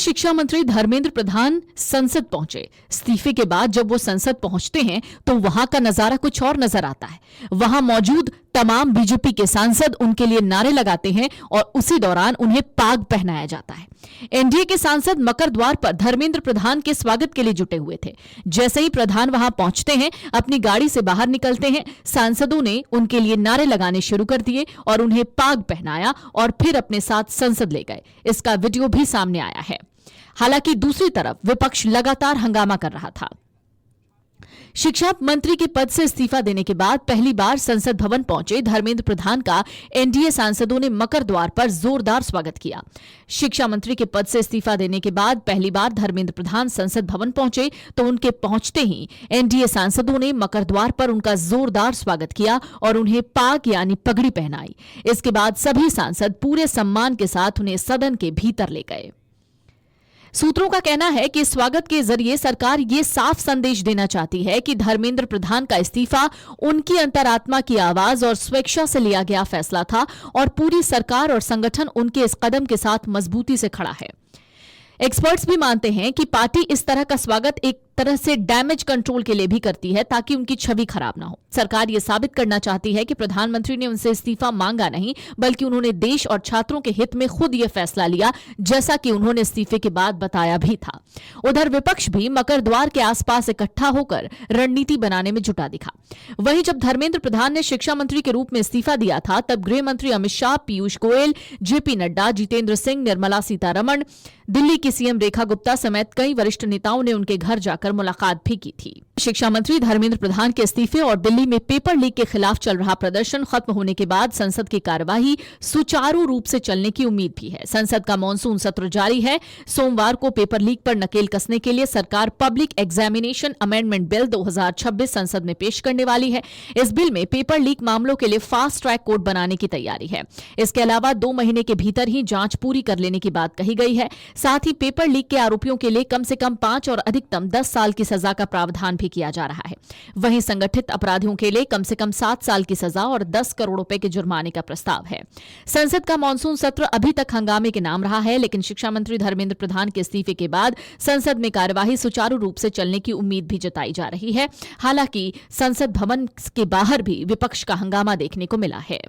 शिक्षा मंत्री धर्मेंद्र प्रधान संसद पहुंचे। इस्तीफे के बाद जब वो संसद पहुंचते हैं तो वहां का नजारा कुछ और नजर आता है। वहां मौजूद तमाम बीजेपी के सांसद उनके लिए नारे लगाते हैं और उसी दौरान उन्हें पाग पहनाया जाता है। एनडीए के सांसद मकर द्वार पर धर्मेंद्र प्रधान के स्वागत के लिए जुटे हुए थे। जैसे ही प्रधान वहां पहुंचते हैं, अपनी गाड़ी से बाहर निकलते हैं, सांसदों ने उनके लिए नारे लगाने शुरू कर दिए और उन्हें पाग पहनाया और फिर अपने साथ संसद ले गए। इसका वीडियो भी सामने आया है। हालांकि दूसरी तरफ विपक्ष लगातार हंगामा कर रहा था। शिक्षा मंत्री के पद से इस्तीफा देने के बाद पहली बार संसद भवन पहुंचे धर्मेंद्र प्रधान का एनडीए सांसदों ने मकर द्वार पर जोरदार स्वागत किया। शिक्षा मंत्री के पद से इस्तीफा देने के बाद पहली बार धर्मेंद्र प्रधान संसद भवन पहुंचे तो उनके पहुंचते ही एनडीए सांसदों ने मकर द्वार पर उनका जोरदार स्वागत किया और उन्हें पाग यानी पगड़ी पहनाई। इसके बाद सभी सांसद पूरे सम्मान के साथ उन्हें सदन के भीतर ले गए। सूत्रों का कहना है कि स्वागत के जरिए सरकार ये साफ संदेश देना चाहती है कि धर्मेंद्र प्रधान का इस्तीफा उनकी अंतरात्मा की आवाज और स्वेच्छा से लिया गया फैसला था और पूरी सरकार और संगठन उनके इस कदम के साथ मजबूती से खड़ा है। एक्सपर्ट्स भी मानते हैं कि पार्टी इस तरह का स्वागत एक तरह से डैमेज कंट्रोल के लिए भी करती है ताकि उनकी छवि खराब ना हो। सरकार यह साबित करना चाहती है कि प्रधानमंत्री ने उनसे इस्तीफा मांगा नहीं, बल्कि उन्होंने देश और छात्रों के हित में खुद यह फैसला लिया, जैसा कि उन्होंने इस्तीफे के बाद बताया भी था। उधर विपक्ष भी मकर द्वार के आसपास इकट्ठा होकर रणनीति बनाने में जुटा दिखा। वहीं जब धर्मेंद्र प्रधान ने शिक्षा मंत्री के रूप में इस्तीफा दिया था, तब गृह मंत्री अमित शाह, पीयूष गोयल, जेपी नड्डा, जितेंद्र सिंह, निर्मला सीतारमण, दिल्ली की सीएम रेखा गुप्ता समेत कई वरिष्ठ नेताओं ने उनके घर जाकर मुलाकात भी की थी। शिक्षा मंत्री धर्मेंद्र प्रधान के इस्तीफे और दिल्ली में पेपर लीक के खिलाफ चल रहा प्रदर्शन खत्म होने के बाद संसद की कार्यवाही सुचारू रूप से चलने की उम्मीद भी है। संसद का मॉनसून सत्र जारी है। सोमवार को पेपर लीक पर नकेल कसने के लिए सरकार पब्लिक एग्जामिनेशन अमेंडमेंट बिल 2026 संसद में पेश करने वाली है। इस बिल में पेपर लीक मामलों के लिए फास्ट ट्रैक कोर्ट बनाने की तैयारी है। इसके अलावा 2 महीने के भीतर ही जांच पूरी कर लेने की बात कही गई है। साथ ही पेपर लीक के आरोपियों के लिए कम से कम 5 और अधिकतम 10 साल की सजा का प्रावधान भी किया जा रहा है। वहीं संगठित अपराधियों के लिए कम से कम 7 साल की सजा और 10 करोड़ रुपए के जुर्माने का प्रस्ताव है। संसद का मॉनसून सत्र अभी तक हंगामे के नाम रहा है, लेकिन शिक्षा मंत्री धर्मेंद्र प्रधान के इस्तीफे के बाद संसद में कार्यवाही सुचारू रूप से चलने की उम्मीद भी जताई जा रही है। हालांकि संसद भवन के बाहर भी विपक्ष का हंगामा देखने को मिला है।